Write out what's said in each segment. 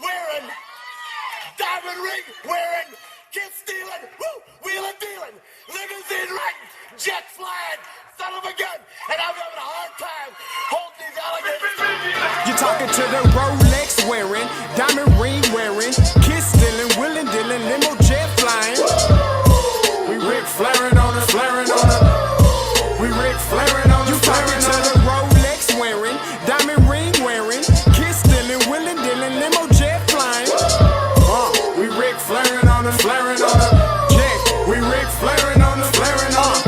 wearing, diamond ring wearing, kiss stealing, wheeling dealing, limousine riding, jet flying, son of a gun, and I'm having a hard time holding these alligators. You're talking to the Rolex wearing, diamond ring wearing, kiss stealing, wheeling dealing, limo jet flying. We Ric Flairing on us, flaring on us. We Ric Flairing on us. You talking to the Rolex wearing, diamond ring wearing, kiss stealing, wheeling dealing, limo jet flying. We Ric Flairing on us, flaring on us. Yeah, we Ric Flairing on us, flaring on us.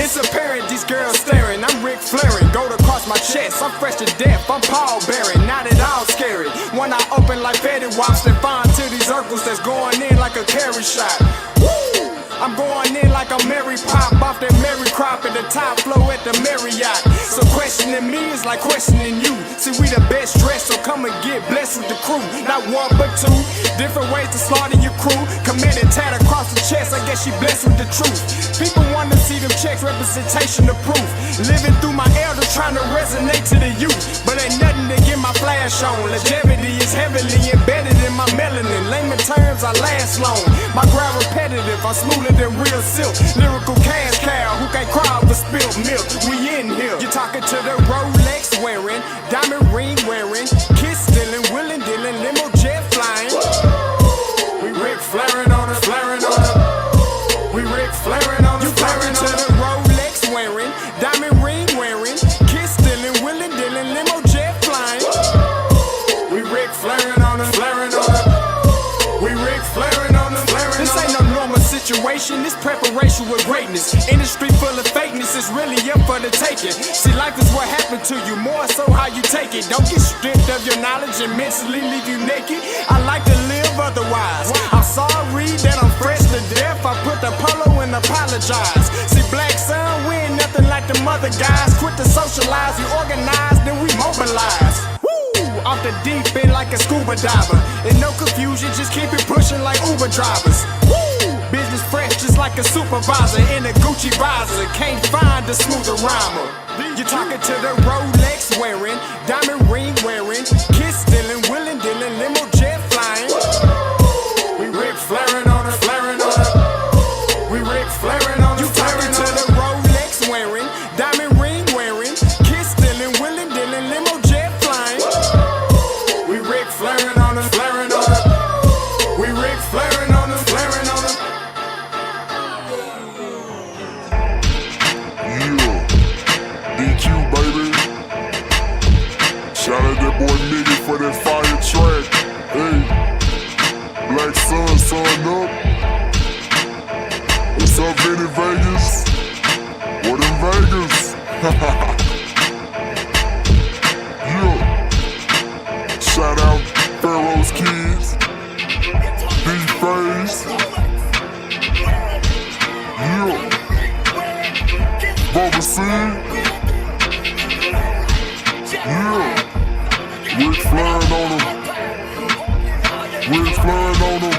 It's apparent these girls staring. I'm Ric Flairing, gold across my chest. I'm fresh to death. I'm Paul Bearing, not at all scary. When I open like Betty Wops and find to these circles that's going in like a carry shot. Woo! I'm going in like a Mary Pop off that Mary Crop at the top flow at the Marriott. So questioning me is like questioning you. See, we the best dressed, so come and get blessed with the crew. Not one but two, different ways to slaughter your crew. Committed tat across the chest, I guess she blessed with the truth. People want to see them checks, representation of proof. Living through my elders, trying to resonate to the youth. But ain't nothing to get my flash on. Longevity is heavily embedded in my melanin. Layman terms, I last long. My ground repetitive, I'm smoother than real silk. Lyrical cash cow who can't cry over spilled milk. We in here. You're talking to the Rolex wearing, diamond ring wearing, kiss stealing, wheeling dealing, limo jet flying. We Ric Flairing on us, flaring on us. We Ric Flairing on us. You talking to the Rolex wearing, diamond ring wearing, kiss stealing, wheeling dealing, limo jet flying. We Ric Flairing on us, flaring on us. We Ric Flairing on us, flaring on us. This ain't no normal situation, this preparation with greatness. Industry full of fakeness is really up for the taking. See, life is what happened to you, more so how you take it. Don't get stripped of your knowledge and mentally leave you naked. I like to live otherwise. I'm sorry that I'm fresh to death. I put the polo and apologize. See, black son, we ain't nothing like the mother guys. Quit to socialize, we organize, then we mobilize. Off the deep end like a scuba diver. And no confusion, just keep it pushing like Uber drivers. Woo! Business fresh just like a supervisor in a Gucci visor. Can't find a smoother rhymer. You're talking to the Rolex wearing, diamond ring wearing, kiss stealing, wheeling dealing, limo jet flying. We Ric Flairing on us, flaring on us. We Ric Flairing on us. You talking to the Rolex wearing, diamond ring wearing, kiss stealing, wheeling dealing, limo jet flying. We Ric Flairing on us, flaring on us. We Ric Flairing on us, flaring on us. Yeah, DQ baby. Shout out that boy Nigga for that fire track. Hey, Black Sun, sun up. What's up, Vinny Vegas? What in Vegas? Yeah. Shout out Pharaoh's Kids, D-Phase, yeah, Bubba C, yeah, Ric Flairing on them, Ric Flairing on them,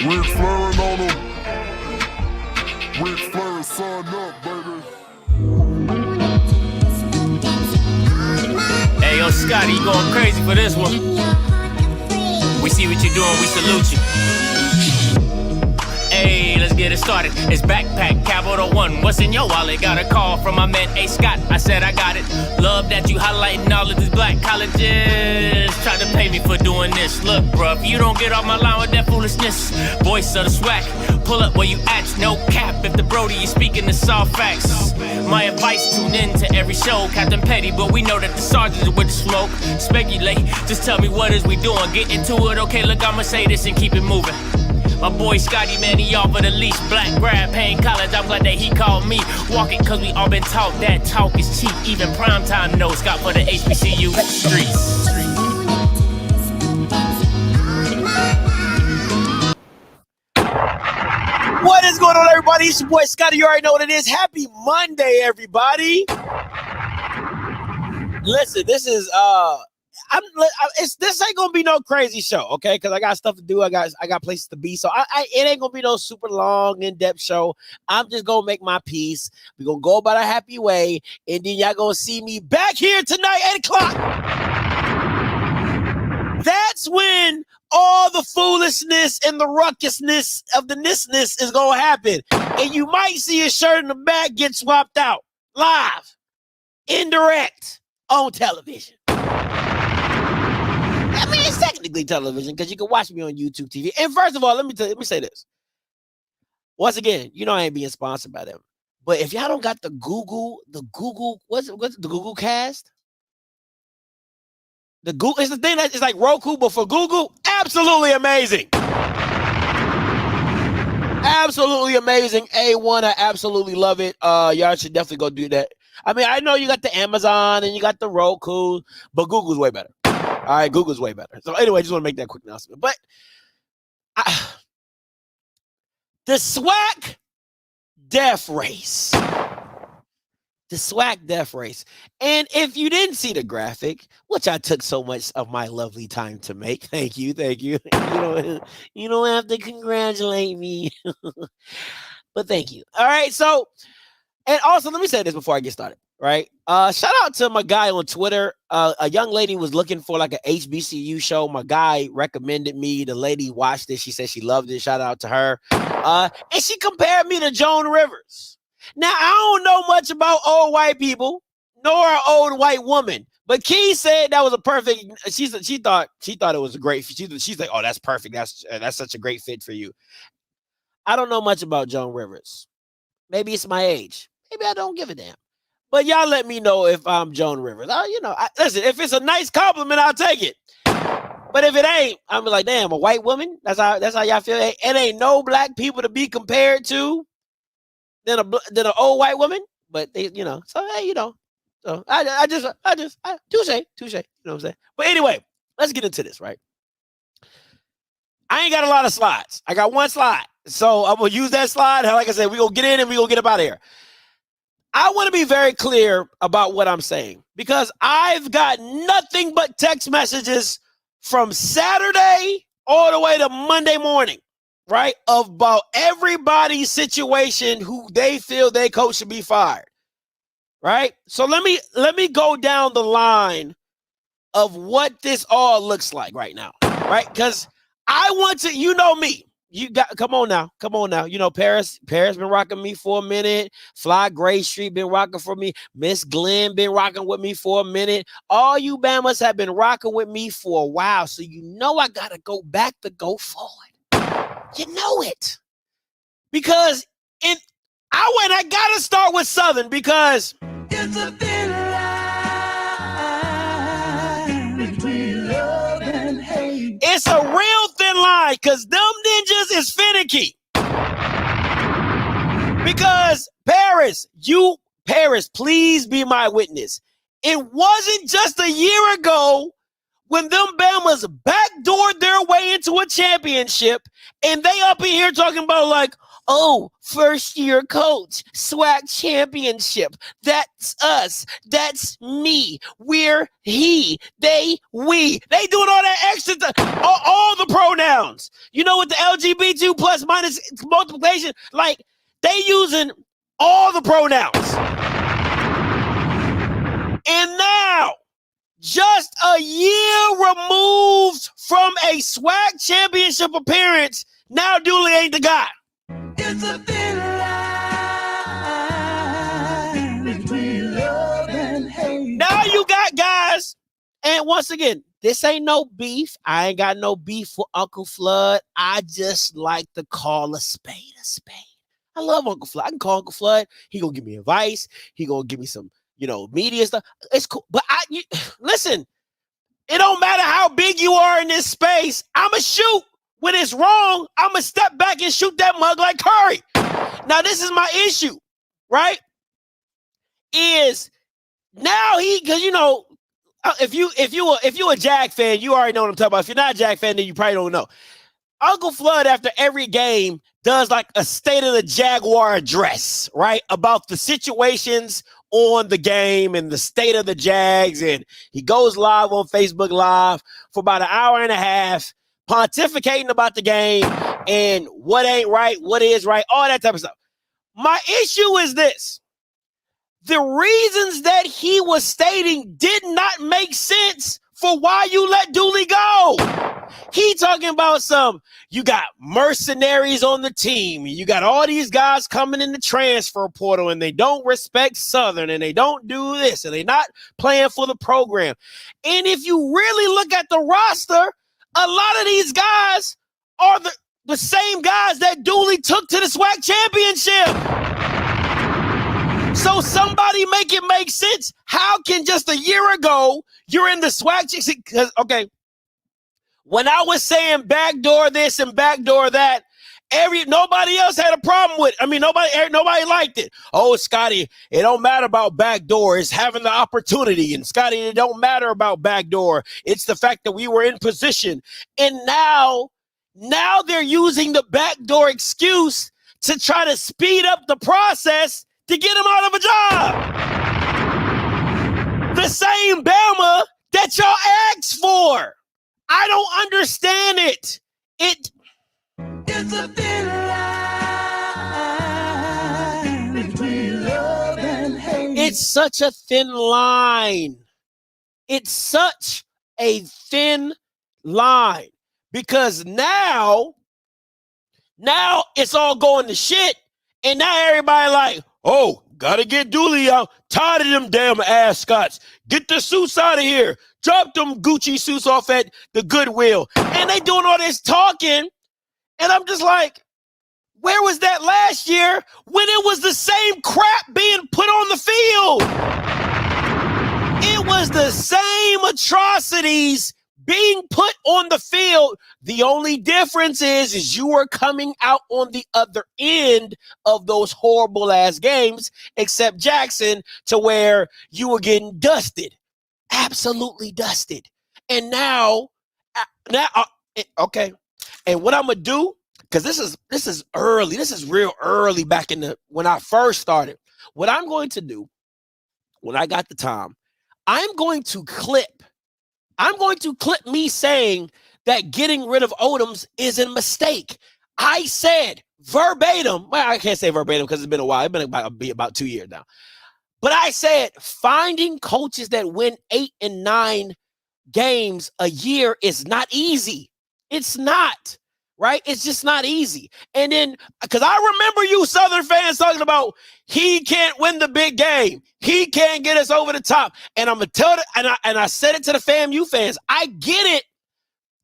Ric Flairing on them, Ric Flairing, son up, baby. Hey, yo, Scotty, you going crazy for this one. We see what you're doing, we salute you. Hey, let's get it started. It's Backpack Capital One. What's in your wallet? Got a call from my man A. Scott. I said I got it. Love that you highlighting all of these black colleges. Try to pay me for doing this. Look, bruh, if you don't get off my line with that foolishness, voice of the Swac, pull up where you at. No cap. If the Brody is speaking the soft facts. My advice, tune in to every show. Captain Petty, but we know that the sergeant is with the smoke. Speculate, just tell me what is we doing. Get into it, okay, look, I'ma say this and keep it moving. My boy Scotty, man, he offered the least. Black grad, paying college, I'm glad that he called me. Walk it, cause we all been taught that talk is cheap. Even primetime knows Scott for the HBCU streets. What is going on, everybody? It's your boy Scotty. You already know what it is. Happy Monday, everybody. Listen, this is this ain't gonna be no crazy show, okay? Because I got stuff to do. I got places to be. So it ain't gonna be no super long, in-depth show. I'm just gonna make my piece. We're gonna go about a happy way, and then y'all gonna see me back here tonight, 8 o'clock. that's when all the foolishness and the ruckusness of the nissness is going to happen. And you might see a shirt in the back get swapped out live, indirect, on television. I mean, it's technically television because you can watch me on YouTube TV. And first of all, let me say this. Once again, you know I ain't being sponsored by them. But if y'all don't got the Google, what's the Google Cast? The Google, it's the thing that is like Roku, but for Google, absolutely amazing. Absolutely amazing. A1, I absolutely love it. Y'all should definitely go do that. I mean, I know you got the Amazon and you got the Roku, but Google's way better. All right, Google's way better. So anyway, just want to make that quick announcement. But the Swac death race. The Swac death race. And if you didn't see the graphic, which I took so much of my lovely time to make, thank you. You don't have to congratulate me. But thank you. All right, so, and also let me say this before I get started, right? Shout out to my guy on Twitter. A young lady was looking for like an HBCU show. My guy recommended me. The lady watched it. She said she loved it. Shout out to her. And she compared me to Joan Rivers. Now, I don't know much about old white people, nor an old white woman. But Key said that was a perfect. She thought it was a great. She's like, oh, that's perfect. That's such a great fit for you. I don't know much about Joan Rivers. Maybe it's my age. Maybe I don't give a damn. But y'all let me know if I'm Joan Rivers. Listen, if it's a nice compliment, I'll take it. But if it ain't, I'm like, damn, a white woman. That's how y'all feel. It ain't no black people to be compared to than an old white woman. But they, so hey, So I just touche. You know what I'm saying? But anyway, let's get into this, right? I ain't got a lot of slides. I got one slide. So I'm going to use that slide. Like I said, we're going to get in and we're going to get up out of here. I want to be very clear about what I'm saying because I've got nothing but text messages from Saturday all the way to Monday morning, right? About everybody's situation who they feel their coach should be fired, right? So let me go down the line of what this all looks like right now, right? Because I want to, me. Come on now. Paris been rocking me for a minute. Fly Gray Street been rocking for me. Miss Glenn been rocking with me for a minute. All you Bamas have been rocking with me for a while. So I gotta go back to go forward. You know it. Because I gotta start with Southern because it's a thin line between love and hate. It's a real thin line because them ninjas is finicky. Because Paris, please be my witness. It wasn't just a year ago when them Bamas backdoored their way into a championship and they up in here talking about like, oh, first year coach, Swac championship. That's us. That's me. We're he, they, we. They doing all that extra all the pronouns. With the LGBT plus minus multiplication, like they using all the pronouns. And now, just a year removed from a SWAC championship appearance, now Dooley ain't the guy. It's a thin line between love and hate. Now you got guys, and once again, this ain't no beef. I ain't got no beef with Uncle Flood. I just like to call a spade a spade. I love Uncle Flood. I can call Uncle Flood. He gonna give me advice. He gonna give me some, media stuff. It's cool. But listen, it don't matter how big you are in this space. I'ma shoot. When it's wrong, I'ma step back and shoot that mug like Curry. Now, this is my issue, right? Is now because if you a Jag fan, you already know what I'm talking about. If you're not a Jag fan, then you probably don't know. Uncle Flood, after every game, does like a State of the Jaguar address, right? About the situations on the game and the state of the Jags. And he goes live on Facebook Live for about an hour and a half, pontificating about the game and what ain't right, what is right, all that type of stuff. My issue is this. The reasons that he was stating did not make sense for why you let Dooley go. talking about you got mercenaries on the team. You got all these guys coming in the transfer portal and they don't respect Southern and they don't do this and they're not playing for the program. And if you really look at the roster, a lot of these guys are the same guys that Dooley took to the SWAC championship. So somebody make it make sense. How can just a year ago you're in the SWAC? Okay, when I was saying backdoor this and backdoor that, nobody else had a problem with it. I mean, nobody liked it. Oh, Scotty, it don't matter about backdoor. It's having the opportunity. And Scotty, it don't matter about backdoor. It's the fact that we were in position. And now they're using the backdoor excuse to try to speed up the process to get him out of a job. The same Bama that y'all asked for. I don't understand it. It's a thin line between love and hate. It's such a thin line. It's such a thin line because now it's all going to shit, and now everybody like, oh, gotta get Dooley out. Tired of them damn ascots. Get the suits out of here. Drop them Gucci suits off at the Goodwill. And they doing all this talking. And I'm just like, where was that last year when it was the same crap being put on the field? It was the same atrocities being put on the field. The only difference is you were coming out on the other end of those horrible ass games, except Jackson, to where you were getting dusted, absolutely dusted. And now, okay. And what I'm gonna do, because this is early, this is real early back when I first started. What I'm going to do when I got the time, I'm going to clip me saying that getting rid of Odoms is a mistake. I said verbatim, well, I can't say verbatim because it's been a while. It's been about 2 years now. But I said finding coaches that win 8 and 9 games a year is not easy. It's not, right? It's just not easy. And then, because I remember you Southern fans talking about he can't win the big game. He can't get us over the top. And I'm going to tell it, and I said it to the FAMU fans. I get it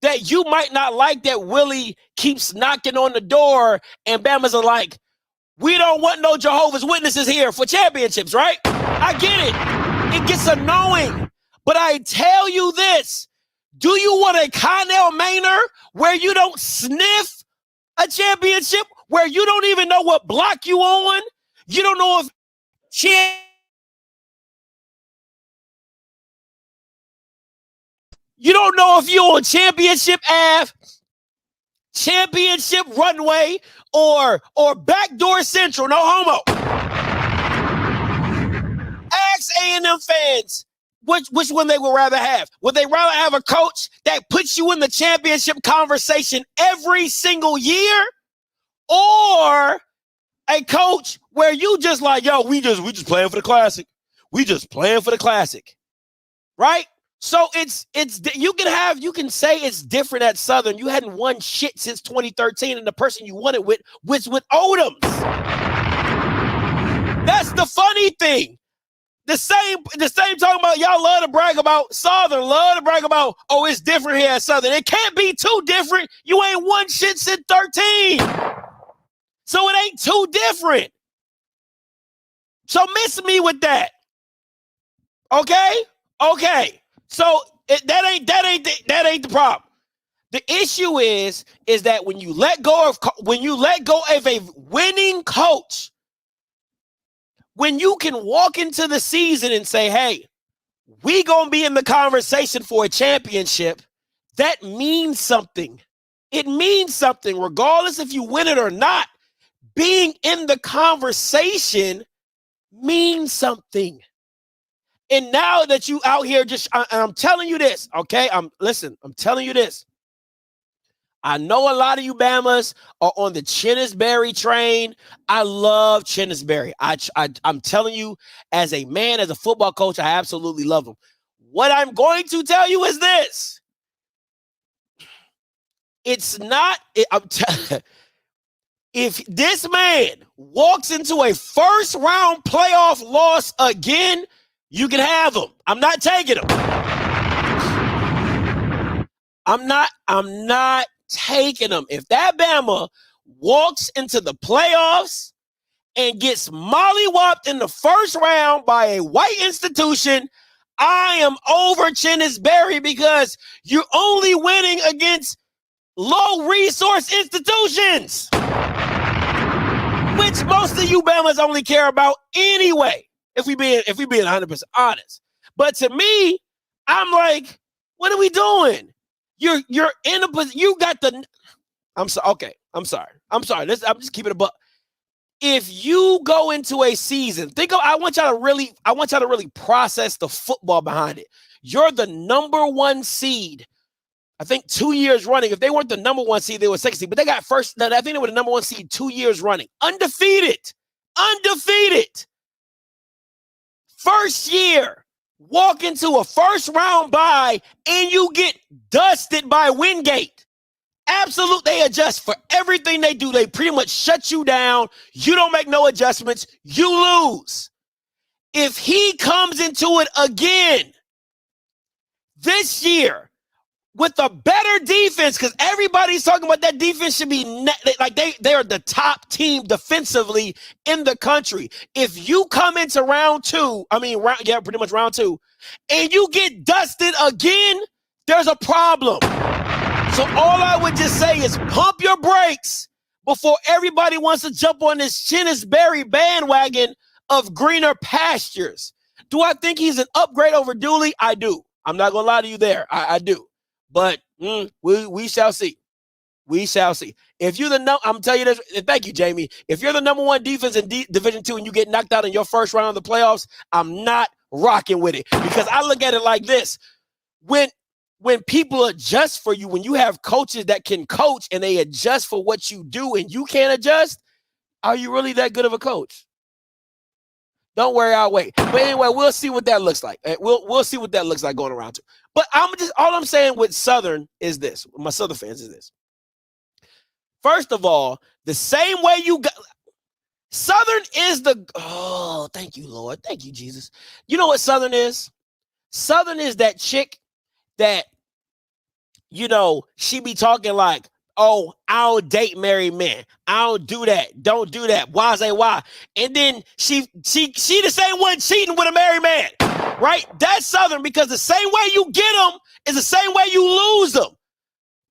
that you might not like that Willie keeps knocking on the door and Bama's are like, we don't want no Jehovah's Witnesses here for championships, right? I get it. It gets annoying. But I tell you this, do you want a Connell Maynor where you don't sniff a championship, where you don't even know what block you on? You don't know if you don't know if you're on Championship Ave, Championship Runway, or Backdoor Central. No homo. Ask A&M fans which one they would rather have. Would they rather have a coach that puts you in the championship conversation every single year, or a coach where you just like, yo, we just playing for the classic. We just playing for the classic, right? So it's you can say it's different at Southern. You hadn't won shit since 2013, and the person you won it with was with Odoms. That's the funny thing. The same talking about y'all love to brag about Southern, love to brag about, oh, it's different here at Southern. It can't be too different. You ain't won shit since 13. So it ain't too different. So miss me with that. Okay? So that ain't the problem. The issue is that when you let go of a winning coach, when you can walk into the season and say, hey, we gonna be in the conversation for a championship, that means something. It means something, regardless if you win it or not. Being in the conversation means something. And now that you out here I'm telling you this, okay? I'm telling you this. I know a lot of you Bamas are on the Chinnisberry train. I love Chinnisberry. I'm telling you, as a man, as a football coach, I absolutely love him. What I'm going to tell you is this. It's not. If this man walks into a first round playoff loss again, you can have him. I'm not taking him. I'm not taking him. If that Bama walks into the playoffs and gets mollywopped in the first round by a white institution, I am over Chennis Berry because you're only winning against low resource institutions, which most of you Bamas only care about anyway, if we being 100% honest. But to me, I'm like, what are we doing? You're in a position, you got the, I'm sorry, okay, I'm sorry. I'm just keeping it if you go into a season, I want y'all to really process the football behind it. You're the number one seed. I think 2 years running. If they weren't the number one seed, they were second seed. But they got first. I think they were the number one seed 2 years running. Undefeated. First year, walk into a first round bye, and you get dusted by Wingate. Absolutely, they adjust for everything they do. They pretty much shut you down. You don't make no adjustments. You lose. If he comes into it again this year with a better defense, because everybody's talking about that defense should be they are the top team defensively in the country. If you come into round two, pretty much round two, and you get dusted again, there's a problem. So all I would just say is pump your brakes before everybody wants to jump on this Chennis Berry bandwagon of greener pastures. Do I think he's an upgrade over Dooley? I do. I'm not going to lie to you there. I do. But we shall see. We shall see. If you're I'm telling you this, and thank you, Jamie. If you're the number one defense in Division II and you get knocked out in your first round of the playoffs, I'm not rocking with it. Because I look at it like this. When people adjust for you, when you have coaches that can coach and they adjust for what you do and you can't adjust, are you really that good of a coach? Don't worry, I'll wait. But anyway, we'll see what that looks like. We'll see what that looks like going around to. But all I'm saying with Southern is this. My Southern fans is this. First of all, the same way you got Southern is thank you, Lord. Thank you, Jesus. You know what Southern is? Southern is that chick that, she be talking like, oh, I don't date married men. I don't do that. Don't do that. Why say why? And then she the same one cheating with a married man, right? That's Southern because the same way you get them is the same way you lose them.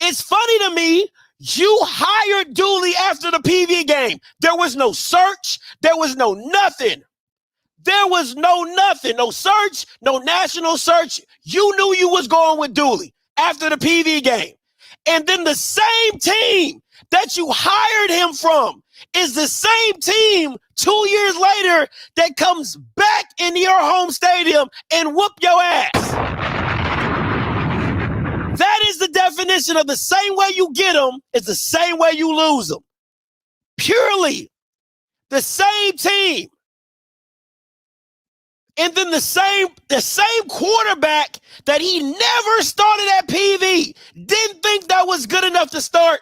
It's funny to me. You hired Dooley after the PV game. There was no search. There was no nothing. There was no nothing. No search. No national search. You knew you was going with Dooley after the PV game. And then the same team that you hired him from is the same team 2 years later that comes back in your home stadium and whoop your ass. That is the definition of the same way you get them is the same way you lose them. Purely the same team. And then the same quarterback that he never started at PV, didn't think that was good enough to start,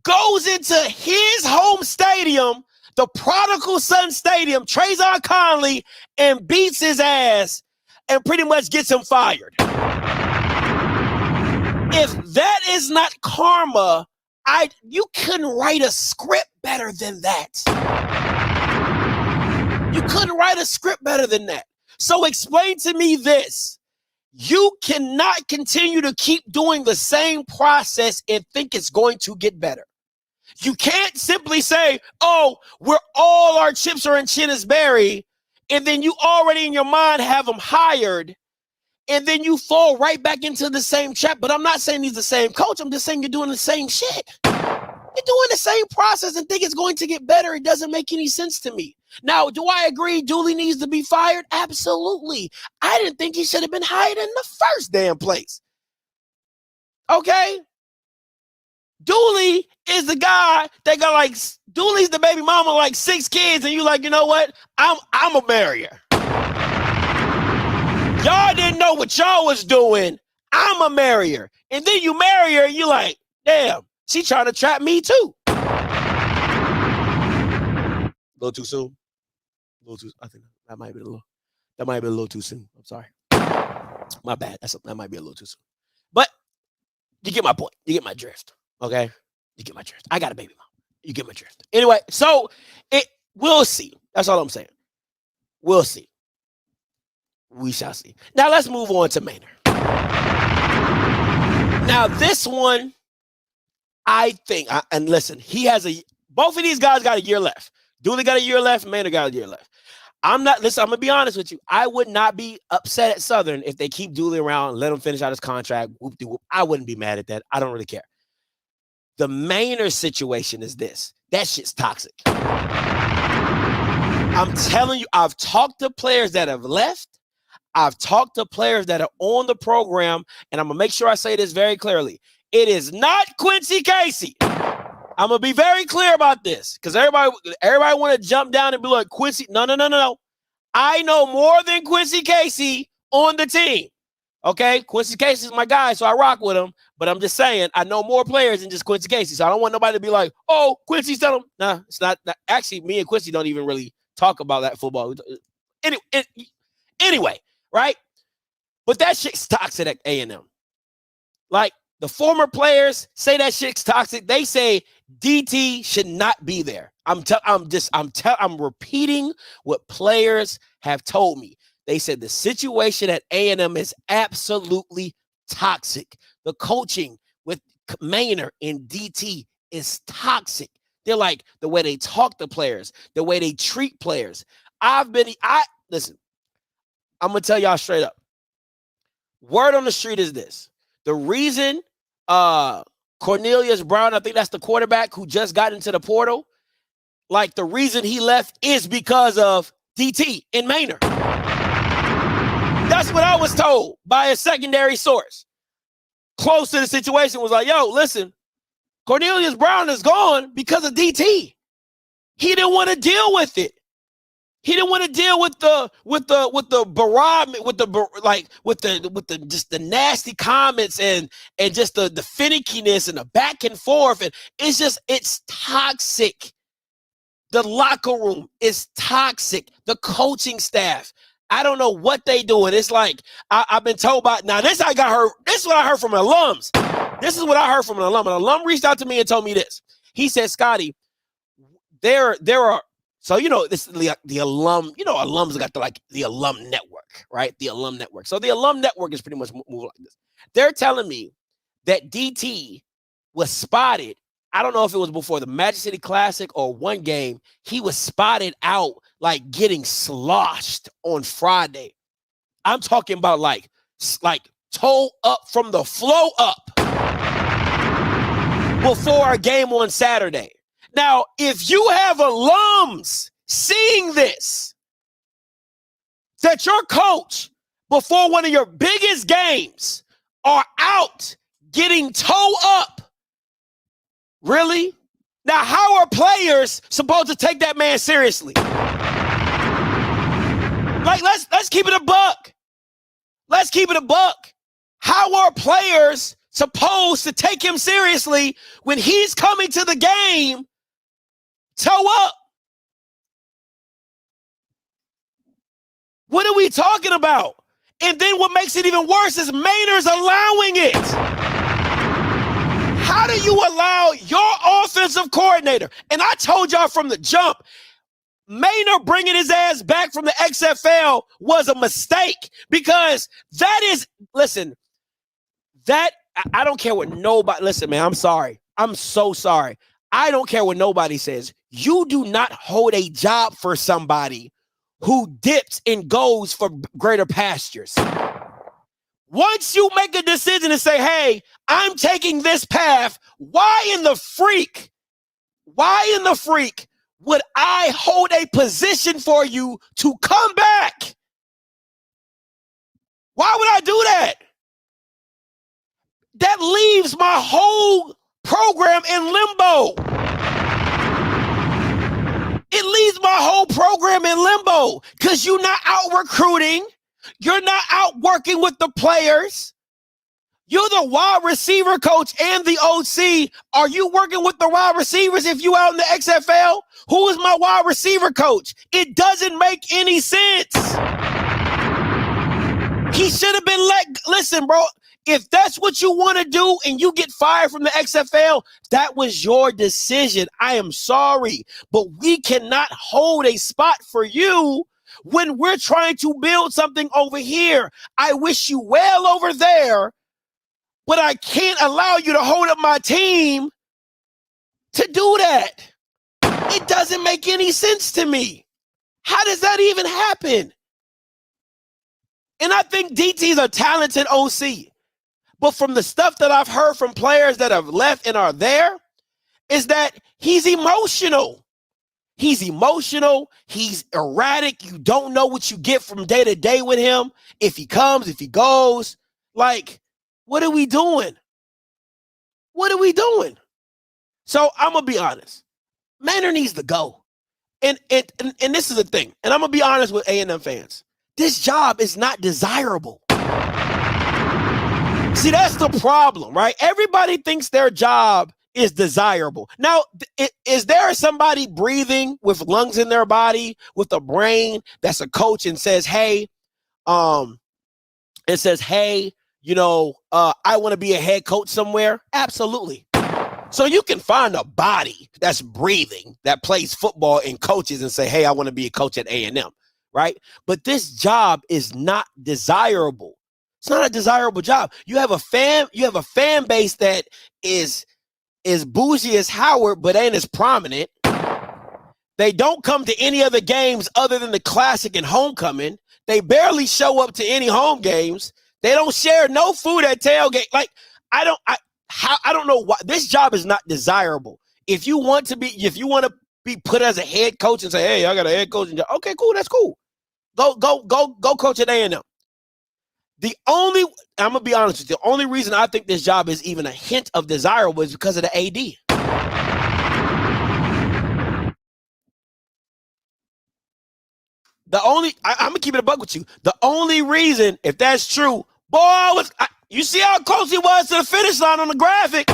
goes into his home stadium, the prodigal son stadium, Trayvon Conley, and beats his ass and pretty much gets him fired. If that is not karma, you couldn't write a script better than that. You couldn't write a script better than that. So explain to me this. You cannot continue to keep doing the same process and think it's going to get better. You can't simply say, oh, our chips are in Chennis Berry, and then you already in your mind have them hired, and then you fall right back into the same trap. But I'm not saying he's the same coach. I'm just saying you're doing the same shit. You're doing the same process and think it's going to get better. It doesn't make any sense to me. Now, do I agree Dooley needs to be fired? Absolutely. I didn't think he should have been hired in the first damn place. Okay? Dooley is the guy that got Dooley's the baby mama, 6 kids, and you you know what? I'm a marrier. Y'all didn't know what y'all was doing. I'm a marrier. And then you marry her, and you damn, She trying to trap me too. A little too soon. I think that might be a little too soon. I'm sorry. My bad. That might be a little too soon. But you get my point. You get my drift. Okay? You get my drift. I got a baby mom. You get my drift. Anyway, so we'll see. That's all I'm saying. We'll see. We shall see. Now let's move on to Maynard. Now this one, I think, and listen, both of these guys got a year left. Dooley got a year left. Maynard got a year left. I'm going to be honest with you. I would not be upset at Southern if they keep Dooley around, let him finish out his contract. Whoop-de-whoop. I wouldn't be mad at that. I don't really care. The Maynard situation is this. That shit's toxic. I'm telling you, I've talked to players that have left. I've talked to players that are on the program, and I'm going to make sure I say this very clearly. It is not Quincy Casey. I'm going to be very clear about this because everybody want to jump down and be like, Quincy. No. I know more than Quincy Casey on the team. Okay? Quincy Casey is my guy, so I rock with him. But I'm just saying, I know more players than just Quincy Casey. So I don't want nobody to be like, oh, Quincy's telling him. Nah, it's not. Actually, me and Quincy don't even really talk about that football. Anyway, right? But that shit's toxic at A&M. Like, the former players say that shit's toxic. They say DT should not be there. I'm repeating what players have told me. They said the situation at A&M is absolutely toxic. The coaching with Maynard and DT is toxic. They're like the way they talk to players, the way they treat players. Listen, I'm going to tell y'all straight up. Word on the street is this. The reason Cornelius Brown, I think that's the quarterback who just got into the portal, like the reason he left is because of DT and Maynard. That's what I was told by a secondary source. Close to the situation was like, yo, listen, Cornelius Brown is gone because of DT. He didn't want to deal with it. He didn't want to deal with the just the nasty comments and just the finickiness and the back and forth. And it's toxic. The locker room is toxic. The coaching staff, I don't know what they doing. It's like I've been told by now. This is what I heard from alums. This is what I heard from an alum. An alum reached out to me and told me this. He said, Scotty, there are. So, this the alum, alums got the alum network, right? The alum network. So the alum network is pretty much moving like this. They're telling me that DT was spotted. I don't know if it was before the Magic City Classic or one game. He was spotted out like getting sloshed on Friday. I'm talking about like toe up from the flow up before a game on Saturday. Now, if you have alums seeing this, that your coach before one of your biggest games are out getting toe up, really? Now, how are players supposed to take that man seriously? Like, let's keep it a buck. Let's keep it a buck. How are players supposed to take him seriously when he's coming to the game toe up? What are we talking about? And then what makes it even worse is Maynard's allowing it. How do you allow your offensive coordinator? And I told y'all from the jump, Maynard bringing his ass back from the XFL was a mistake because I don't care what nobody, listen, man, I'm sorry. I'm so sorry. I don't care what nobody says. You do not hold a job for somebody who dips and goes for greater pastures. Once you make a decision and say, hey, I'm taking this path, why in the freak would I hold a position for you to come back? Why would I do that? That leaves my whole program in limbo. It leaves my whole program in limbo because you're not out recruiting. You're not out working with the players. You're the wide receiver coach and the OC. Are you working with the wide receivers if you out in the XFL? Who is my wide receiver coach? It doesn't make any sense. He should have been listen, bro, if that's what you want to do and you get fired from the XFL, that was your decision. I am sorry, but we cannot hold a spot for you when we're trying to build something over here. I wish you well over there, but I can't allow you to hold up my team to do that. It doesn't make any sense to me. How does that even happen? And I think DT's a talented OC. But from the stuff that I've heard from players that have left and are there, is that he's emotional. He's emotional. He's erratic. You don't know what you get from day to day with him. If he comes, if he goes. Like, what are we doing? What are we doing? So I'm going to be honest. Manor needs to go. And this is the thing. And I'm going to be honest with A&M fans. This job is not desirable. See, that's the problem, right? Everybody thinks their job is desirable. Now, is there somebody breathing with lungs in their body, with a brain that's a coach and says, hey, I want to be a head coach somewhere? Absolutely. So you can find a body that's breathing, that plays football and coaches and say, hey, I want to be a coach at A&M, right? But this job is not desirable. It's not a desirable job. You have a fan base that is bougie as Howard, but ain't as prominent. They don't come to any other games other than the Classic and Homecoming. They barely show up to any home games. They don't share no food at tailgate. Like, I don't know why this job is not desirable. If you want to be put as a head coach and say, hey, I got a head coaching job. Okay, cool. That's cool. Go coach at A&M. I'm going to be honest with you. The only reason I think this job is even a hint of desirable is because of the AD. I'm going to keep it a buck with you. The only reason, if that's true, you see how close he was to the finish line on the graphic.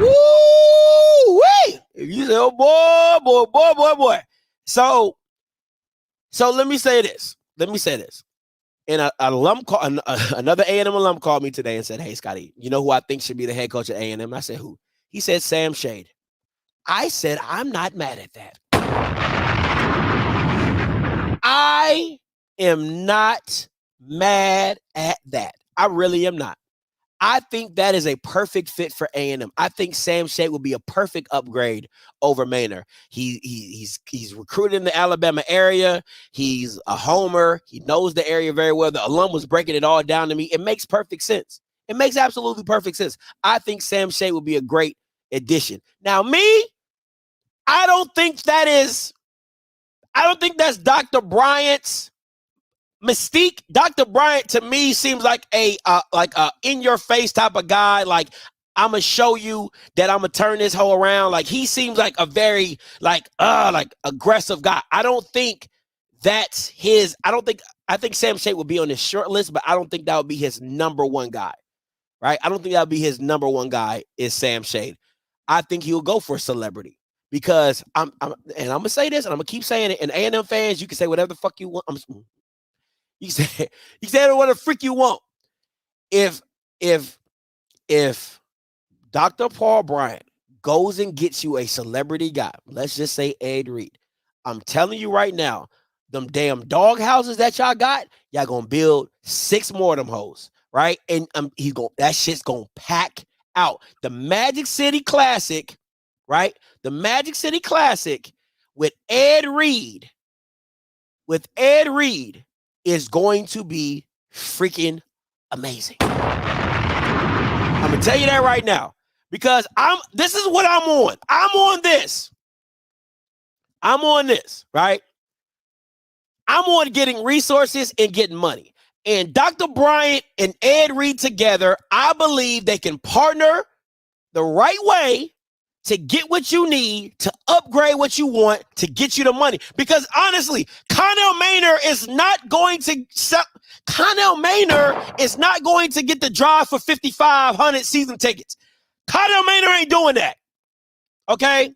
Woo-wee! If you say, oh, boy. So let me say this. And another A&M alum called me today and said, hey, Scotty, you know who I think should be the head coach at A&M? I said, who? He said, Sam Shade. I said, I'm not mad at that. I am not mad at that. I really am not. I think that is a perfect fit for A&M. I think Sam Shade would be a perfect upgrade over Maynard. He's recruited in the Alabama area. He's a homer. He knows the area very well. The alum was breaking it all down to me. It makes perfect sense. It makes absolutely perfect sense. I think Sam Shade would be a great addition. Now, I don't think that's Dr. Bryant's mystique. Dr. Bryant to me seems like a in-your-face type of guy. Like, I'm gonna show you that I'm gonna turn this hoe around. Like, he seems like a very aggressive guy. I think Sam Shade would be on this short list, but I don't think that would be his number one guy. Right? I don't think that would be his number one guy is Sam Shade. I think he'll go for a celebrity. Because I'm gonna say this, and I'm gonna keep saying it. And A&M fans, you can say whatever the fuck you want. You say whatever the freak you want. If Dr. Paul Bryant goes and gets you a celebrity guy, let's just say Ed Reed, I'm telling you right now, them damn dog houses that y'all got, y'all gonna build 6 more of them hoes, right? And that shit's gonna pack out. The Magic City Classic, right? The Magic City Classic with Ed Reed is going to be freaking amazing. I'm going to tell you that right now because this is what I'm on. I'm on this, right? I'm on getting resources and getting money. And Dr. Bryant and Ed Reed together, I believe they can partner the right way to get what you need, to upgrade what you want, to get you the money. Because honestly, Connell Maynard is not going to get the drive for 5,500 season tickets. Connell Maynard ain't doing that. Okay?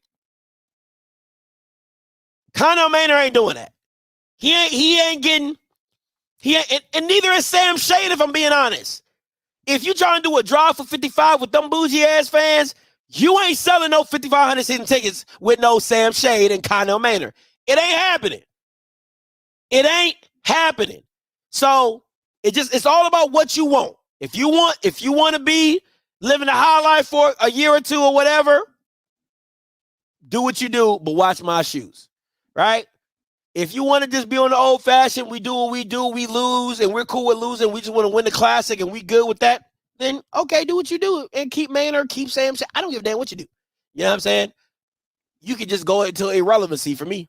Connell Maynard ain't doing that. And neither is Sam Shade, if I'm being honest. If you trying to do a drive for 55 with them bougie ass fans, you ain't selling no 5,500 season tickets with no Sam Shade and Connell Maynard. It ain't happening. It ain't happening. So it's all about what you want. If you want to be living a high life for a year or two or whatever, do what you do, but watch my shoes. Right? If you want to just be on the old fashioned, we do what we do, we lose, and we're cool with losing, we just want to win the classic and we good with that, then okay, do what you do and keep Maynard, keep Sam. I don't give a damn what you do. You know what I'm saying? You can just go into irrelevancy for me.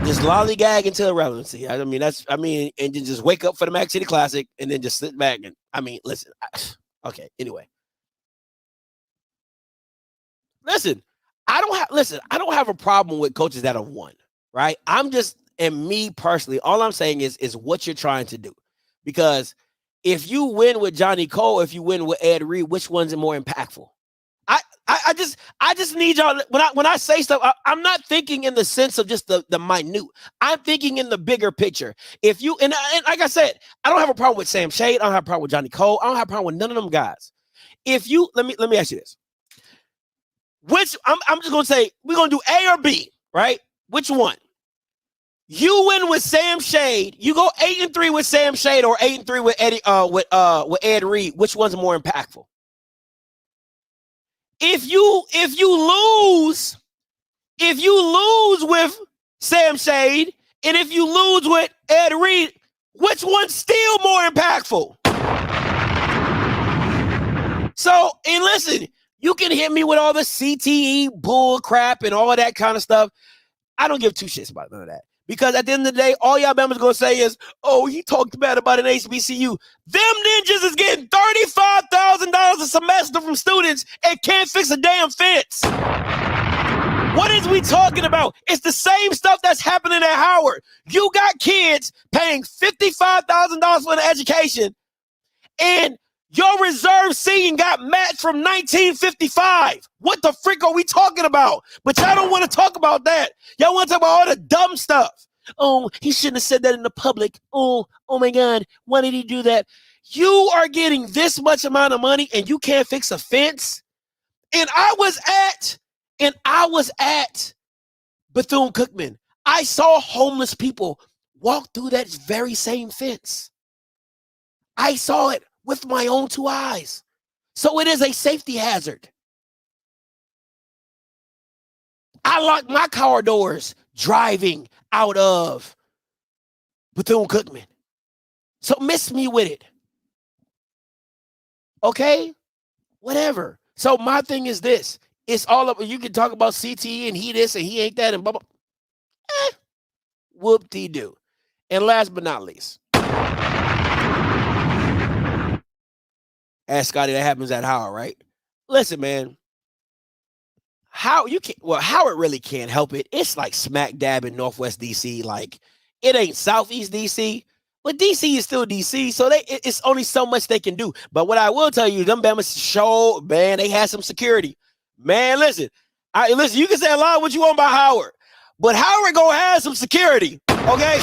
Just lollygag into irrelevancy. And then just wake up for the Mac City Classic and then just sit back and, listen. Okay, anyway. Listen, I don't have a problem with coaches that have won, right? And me personally, all I'm saying is what you're trying to do. Because if you win with Johnny Cole, if you win with Ed Reed, which one's more impactful? I just need y'all, when I say stuff, I'm not thinking in the sense of just the minute. I'm thinking in the bigger picture. If you, and like I said, I don't have a problem with Sam Shade. I don't have a problem with Johnny Cole. I don't have a problem with none of them guys. If you, let me ask you this. Which, I'm just going to say, we're going to do A or B, right? Which one? You win with Sam Shade. You go 8-3 with Sam Shade or 8-3 with Ed Reed. Which one's more impactful? If you lose with Sam Shade and if you lose with Ed Reed, which one's still more impactful? So, and listen, you can hit me with all the CTE bull crap and all that kind of stuff. I don't give two shits about none of that. Because at the end of the day, all y'all members going to say is, oh, he talked bad about an HBCU. Them ninjas is getting $35,000 a semester from students and can't fix a damn fence. What is we talking about? It's the same stuff that's happening at Howard. You got kids paying $55,000 for an education, and your reserve seating got matched from 1955. What the frick are we talking about? But y'all don't want to talk about that. Y'all want to talk about all the dumb stuff. Oh, he shouldn't have said that in the public. Oh my God, why did he do that? You are getting this much amount of money and you can't fix a fence? And I was at Bethune-Cookman. I saw homeless people walk through that very same fence. I saw it with my own two eyes. So it is a safety hazard. I locked my car doors driving out of Bethune-Cookman. So miss me with it. Okay? Whatever. So my thing is this. It's all up. You can talk about CTE and he this and he ain't that and blah, blah. Whoop-de-doo. And last but not least. Ask Scotty, that happens at Howard, right? Listen, man. Howard really can't help it. It's like smack dab in Northwest DC. Like, it ain't Southeast DC, but DC is still DC. So it's only so much they can do. But what I will tell you, them Bama's show, man, they had some security. Man, listen, you can say a lot of what you want about Howard, but Howard gonna have some security, okay?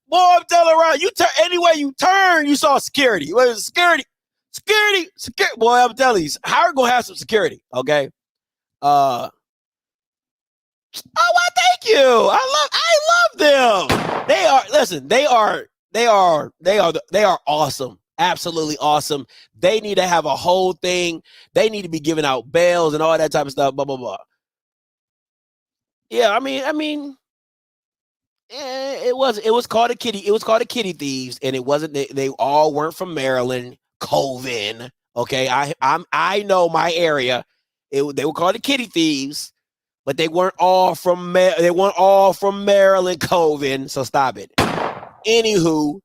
Boy, I'm telling around, anywhere you turn, you saw security. What is security? Security. Boy, I'm telling you, Howard gonna have some security, okay? Oh, well, thank you. I love them. They are awesome. Absolutely awesome. They need to have a whole thing. They need to be giving out bails and all that type of stuff, blah, blah, blah. Yeah, it was called a kitty thieves, and it wasn't, they all weren't from Maryland, Colvin. Okay, I know my area. They were called the kitty thieves, but they weren't all from Maryland, Colvin. So stop it. Anywho,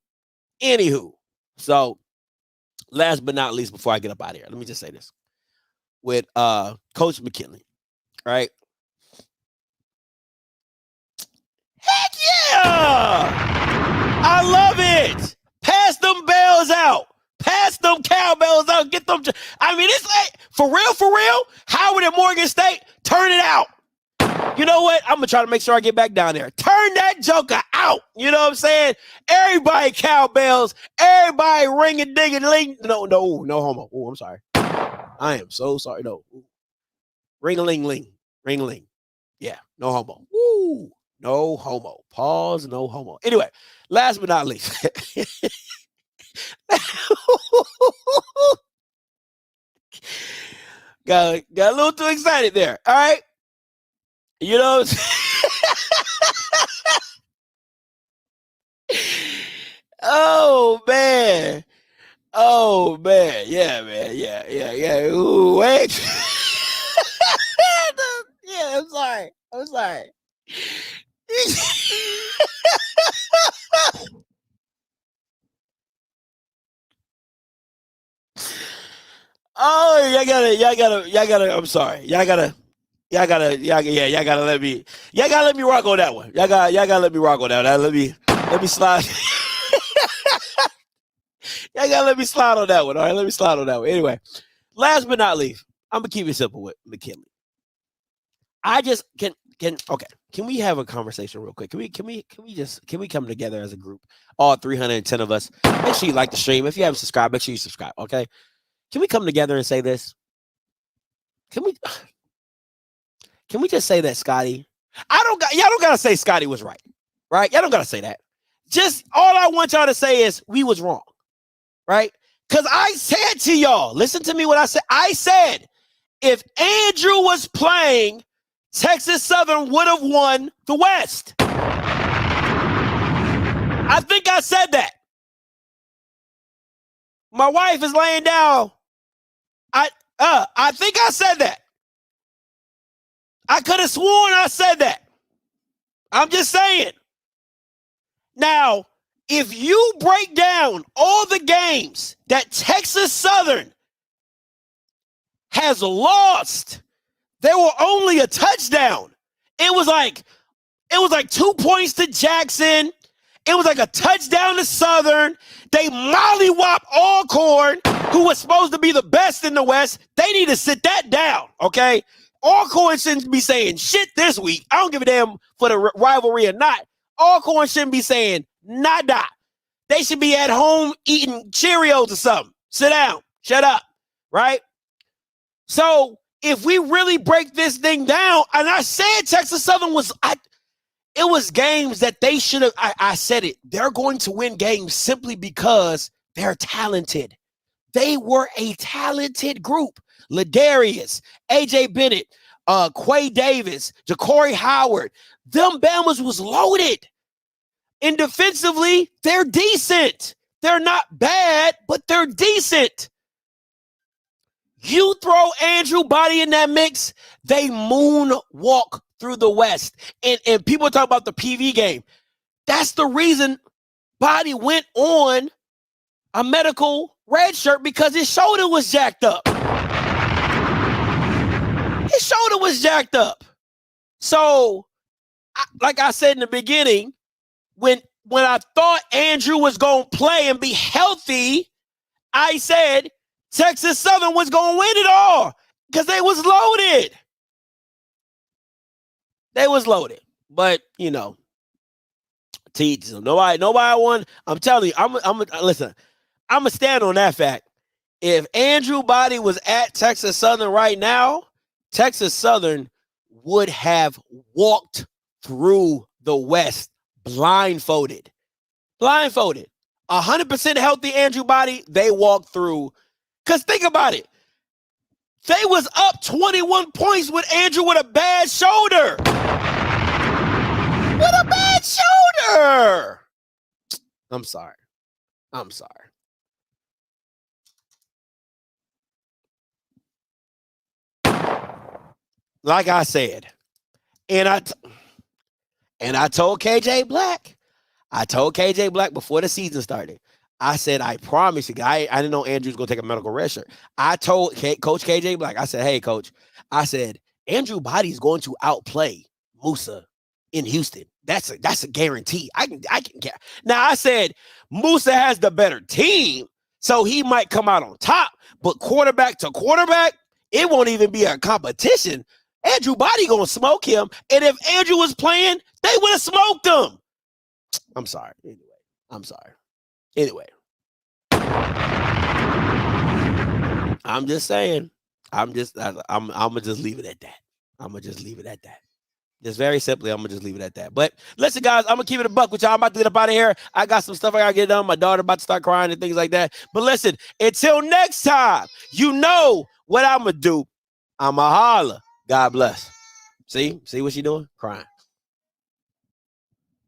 so last but not least, before I get up out of here, let me just say this. With Coach McKinley, right? Heck yeah! I love it. Pass them bells out. Pass them cowbells out. Get them. I mean, it's like, for real, Howard and Morgan State, turn it out. You know what? I'm going to try to make sure I get back down there. Turn that joker out. You know what I'm saying? Everybody cowbells. Everybody ring-a-ding-a-ling. No homo. Oh, I'm sorry. I am so sorry. No. Ring-a-ling-ling. Ring-a-ling. Yeah, no homo. Woo. No homo. Pause, no homo. Anyway, last but not least. got a little too excited there. All right. You know what I'm Oh man. Yeah, man. Yeah. Ooh, wait. Yeah, I'm sorry. Oh, y'all gotta. I'm sorry. Y'all gotta let me rock on that one. Y'all gotta let me rock on that one. Let me slide. Y'all gotta let me slide on that one. All right, let me slide on that one. Anyway, last but not least, I'm gonna keep it simple with McKinley. I just can we have a conversation real quick? Can we come together as a group? All 310 of us. Make sure you like the stream. If you haven't subscribed, make sure you subscribe. Okay. Can we come together and say this? Can we just say that Scotty? Y'all don't gotta say Scotty was right. Right? Y'all don't gotta say that. Just all I want y'all to say is we was wrong. Right? Because I said to y'all, listen to me what I said. I said if Andrew was playing, Texas Southern would have won the West. I think I said that. My wife is laying down. I think I said that. I could have sworn I said that. I'm just saying. Now, if you break down all the games that Texas Southern has lost, there were only a touchdown. It was like 2 points to Jackson. It was like a touchdown to Southern. They mollywop Alcorn, who was supposed to be the best in the West. They need to sit that down, okay? Alcorn shouldn't be saying shit this week. I don't give a damn for the rivalry or not. Alcorn shouldn't be saying nada. They should be at home eating Cheerios or something. Sit down. Shut up, right? So if we really break this thing down, and I said Texas Southern it was games that they should have, I said it, they're going to win games simply because they're talented. They were a talented group. Ladarius, AJ Bennett, Quay Davis, Ja'Cory Howard. Them Bamas was loaded. And defensively, they're decent. They're not bad, but they're decent. You throw Andrew Body in that mix, they moonwalk through the West. And people talk about the PV game. That's the reason Body went on a medical red shirt, because his shoulder was jacked up. His shoulder was jacked up. So, like I said in the beginning, when I thought Andrew was going to play and be healthy, I said Texas Southern was going to win it all because they was loaded. They was loaded. But, you know, nobody won. I'm telling you, listen, I'm going to stand on that fact. If Andrew Body was at Texas Southern right now, Texas Southern would have walked through the West blindfolded. 100% healthy Andrew Body, they walked through. Because think about it. They was up 21 points with Andrew with a bad shoulder. With a bad shoulder. I'm sorry. Like I said, and I told KJ Black before the season started, I said, I promise you, I didn't know Andrew was going to take a medical red shirt. I told Coach KJ Black, I said, hey, coach, I said, Andrew Body's going to outplay Musa in Houston. That's a guarantee. I can get. Now, I said, Musa has the better team, so he might come out on top, but quarterback to quarterback, it won't even be a competition. Andrew Body going to smoke him, and if Andrew was playing, they would have smoked him. I'm sorry. Anyway, I'm sorry. Anyway, I'm just saying. I'm gonna just leave it at that. I'm gonna just leave it at that. Just very simply, I'm gonna just leave it at that. But listen, guys, I'm gonna keep it a buck with y'all. I'm about to get up out of here. I got some stuff I gotta get done. My daughter about to start crying and things like that. But listen, until next time, you know what I'm gonna do. I'ma holler. God bless. See what she doing? Crying.